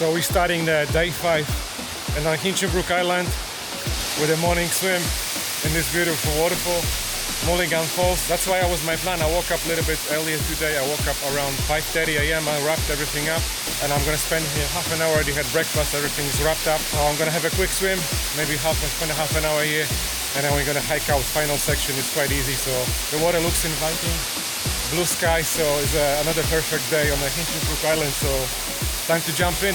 So we're starting the day 5 and on Hinchinbrook Island with a morning swim in this beautiful waterfall, Mulligan Falls. That's why I was my plan. I woke up a little bit earlier today. I woke up around 5:30 a.m. I wrapped everything up and I'm gonna spend here half an hour. Already had breakfast, everything's wrapped up. I'm gonna have a quick swim, maybe spend a half an hour here, and then we're gonna hike out. Final section is quite easy, so the water looks inviting. Blue sky, so it's another perfect day on the Hinchinbrook Island, so time to jump in.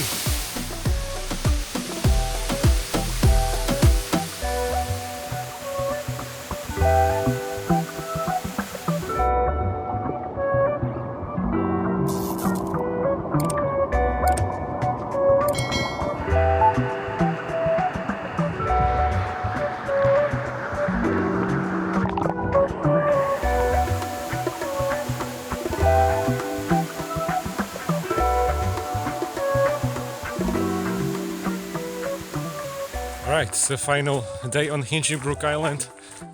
Right, it's the final day on Hinchinbrook Island.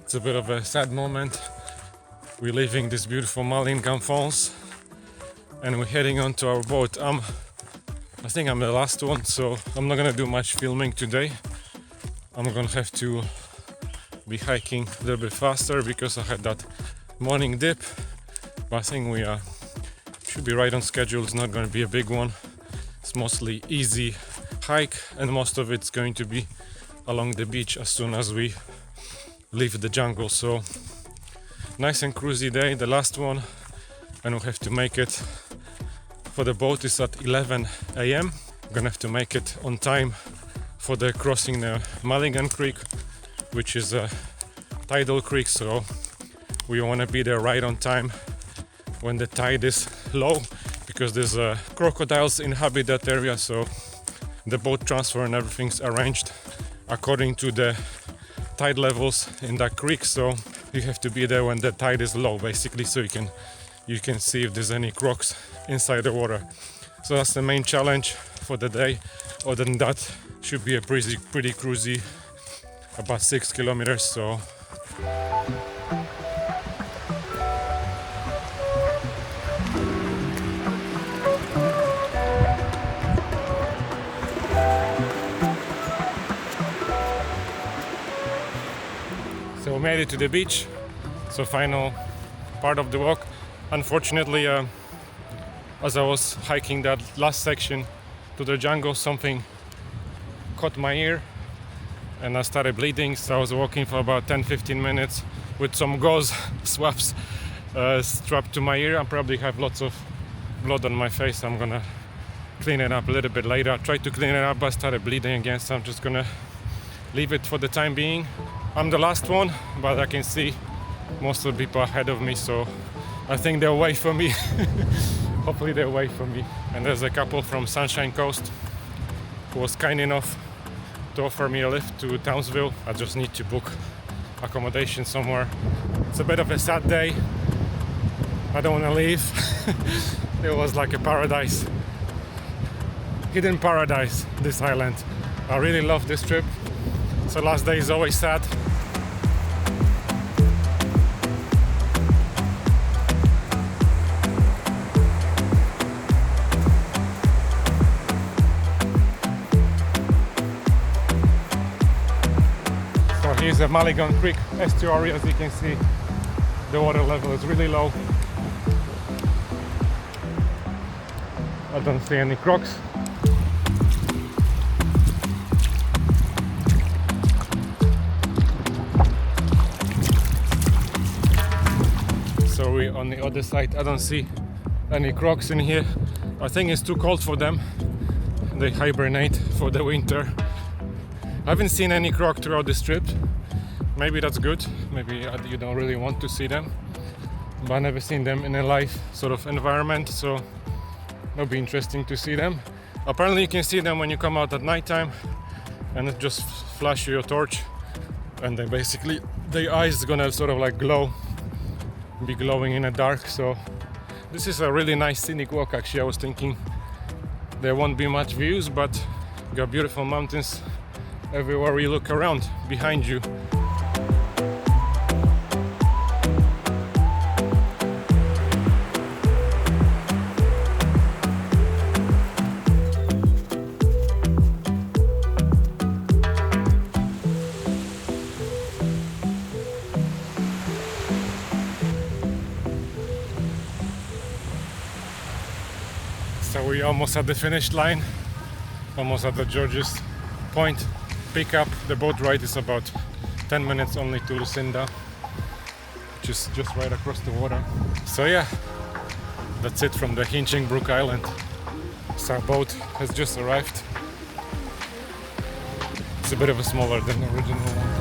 It's a bit of a sad moment. We're leaving this beautiful Mulligan Falls and we're heading on to our boat. I think I'm the last one, so I'm not gonna do much filming today. I'm gonna have to be hiking a little bit faster because I had that morning dip. But I think we should be right on schedule. It's not gonna be a big one. It's mostly easy hike and most of it's going to be along the beach as soon as we leave the jungle. So nice and cruisy day, the last one, and we have to make it for the boat is at 11 a.m. We're gonna have to make it on time for the crossing the Mulligan Creek, which is a tidal creek, so we want to be there right on time when the tide is low, because there's crocodiles inhabit that area, so the boat transfer and everything's arranged according to the tide levels in that creek, so you have to be there when the tide is low, basically, so you can see if there's any crocs inside the water. So that's the main challenge for the day. Other than that, should be a pretty cruisy, about 6 kilometers. So we made it to the beach, so final part of the walk. Unfortunately, as I was hiking that last section to the jungle, something caught my ear and I started bleeding, so I was walking for about 10-15 minutes with some gauze swabs strapped to my ear. I probably have lots of blood on my face. I'm gonna clean it up a little bit later. I tried to clean it up but I started bleeding again, so I'm just gonna leave it for the time being. I'm the last one, but I can see most of the people ahead of me, so I think they'll wait for me. Hopefully they'll wait for me. And there's a couple from Sunshine Coast who was kind enough to offer me a lift to Townsville. I just need to book accommodation somewhere. It's a bit of a sad day. I don't want to leave. It was like a paradise. Hidden paradise, this island. I really love this trip. So last day is always sad. So here's the Mulligan Creek Estuary. As you can see, the water level is really low. I don't see any crocs. So we're on the other side. I don't see any crocs in here. I think it's too cold for them. They hibernate for the winter. I haven't seen any croc throughout this trip. Maybe that's good. Maybe you don't really want to see them. But I've never seen them in a live sort of environment, so it'll be interesting to see them. Apparently you can see them when you come out at nighttime and it just flash your torch and then basically their eyes gonna sort of like be glowing in the dark. So this is a really nice scenic walk. Actually, I was thinking there won't be much views, but you got beautiful mountains everywhere you look around behind you. We're almost at the finish line, almost at the George's Point pickup. The boat ride is about 10 minutes only to Lucinda, which is just right across the water. So yeah, that's it from the Hinchinbrook Island. So our boat has just arrived. It's a bit of a smaller than the original one.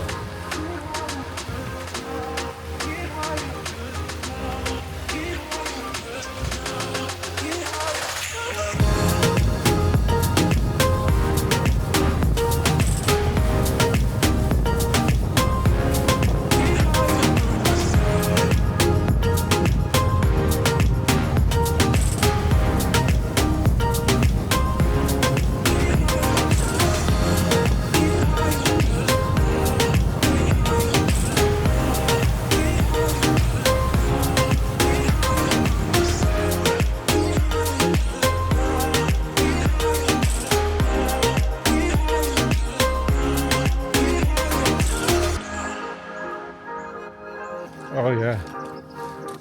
Oh yeah,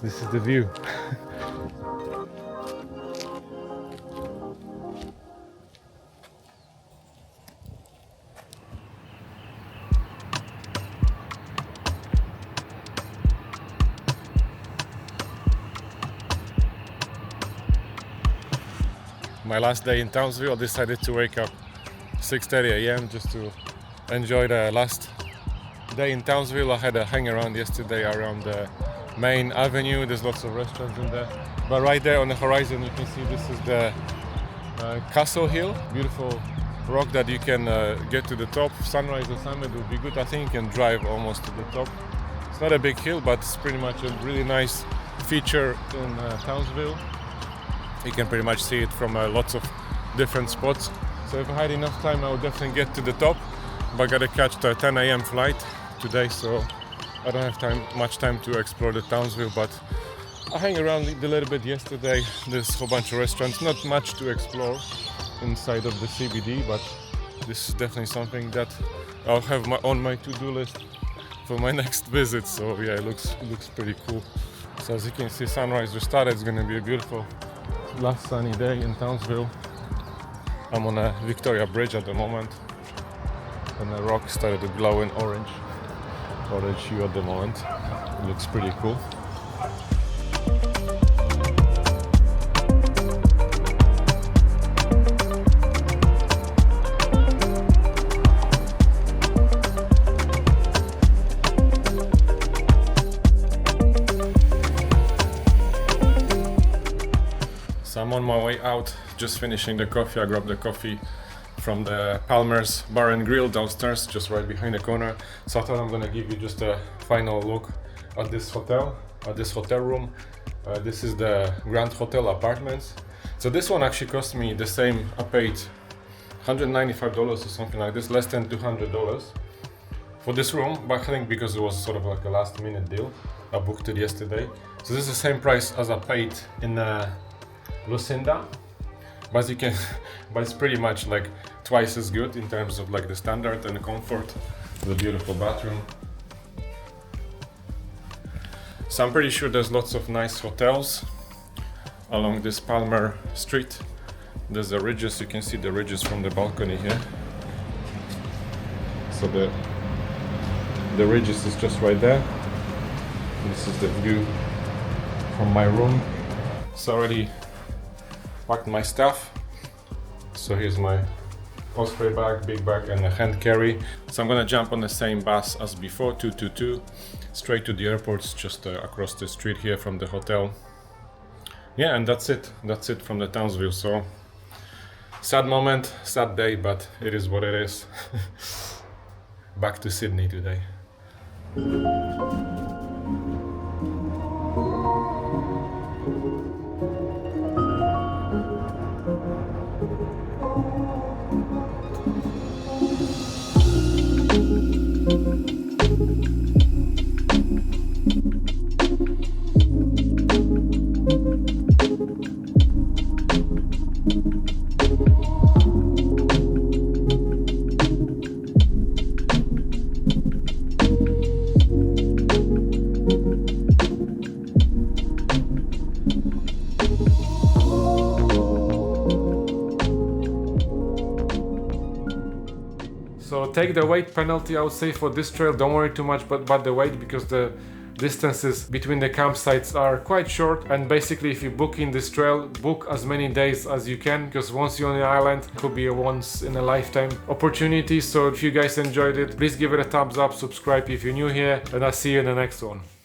this is the view. My last day in Townsville, I decided to wake up 6:30 a.m. just to enjoy the last day in Townsville. I had a hang around yesterday around the main avenue. There's lots of restaurants in there, but right there on the horizon you can see this is the Castle Hill, beautiful rock that you can get to the top. Sunrise or summit would be good. I think you can drive almost to the top. It's not a big hill, but it's pretty much a really nice feature in Townsville. You can pretty much see it from lots of different spots. So if I had enough time I would definitely get to the top, but I gotta catch the 10 a.m. flight today, so I don't have much time to explore the Townsville, but I hang around a little bit yesterday. There's a whole bunch of restaurants, not much to explore inside of the CBD, but this is definitely something that I'll have on my to-do list for my next visit. So yeah, it looks pretty cool. So as you can see, sunrise just started. It's gonna be a beautiful last sunny day in Townsville. I'm on a Victoria Bridge at the moment, and the rock started to glow in orange hue at the moment. It looks pretty cool. So I'm on my way out, just finishing the coffee. I grabbed the coffee from the Palmer's Bar and Grill downstairs, just right behind the corner. So I thought I'm gonna give you just a final look at this hotel room. This is the Grand Hotel Apartments. So this one actually cost me the same. I paid $195 or something like this, less than $200 for this room, but I think because it was sort of like a last minute deal, I booked it yesterday. So this is the same price as I paid in Lucinda, but it's pretty much like twice as good in terms of like the standard and the comfort. The beautiful bathroom. So I'm pretty sure there's lots of nice hotels along this Palmer Street. There's the ridges, you can see the ridges from the balcony here. So the ridges is just right there. This is the view from my room. So I already packed my stuff. So here's my osprey bag, big bag, and a hand carry. So I'm gonna jump on the same bus as before, 222, straight to the airport, just across the street here from the hotel. Yeah, and that's it from the Townsville. So sad moment, sad day, but it is what it is. Back to Sydney today. So take the weight penalty, I would say, for this trail. Don't worry too much about the weight, because the distances between the campsites are quite short, and basically if you book in this trail, book as many days as you can, because once you're on the island, it could be a once in a lifetime opportunity. So if you guys enjoyed it, please give it a thumbs up, subscribe if you're new here, and I'll see you in the next one.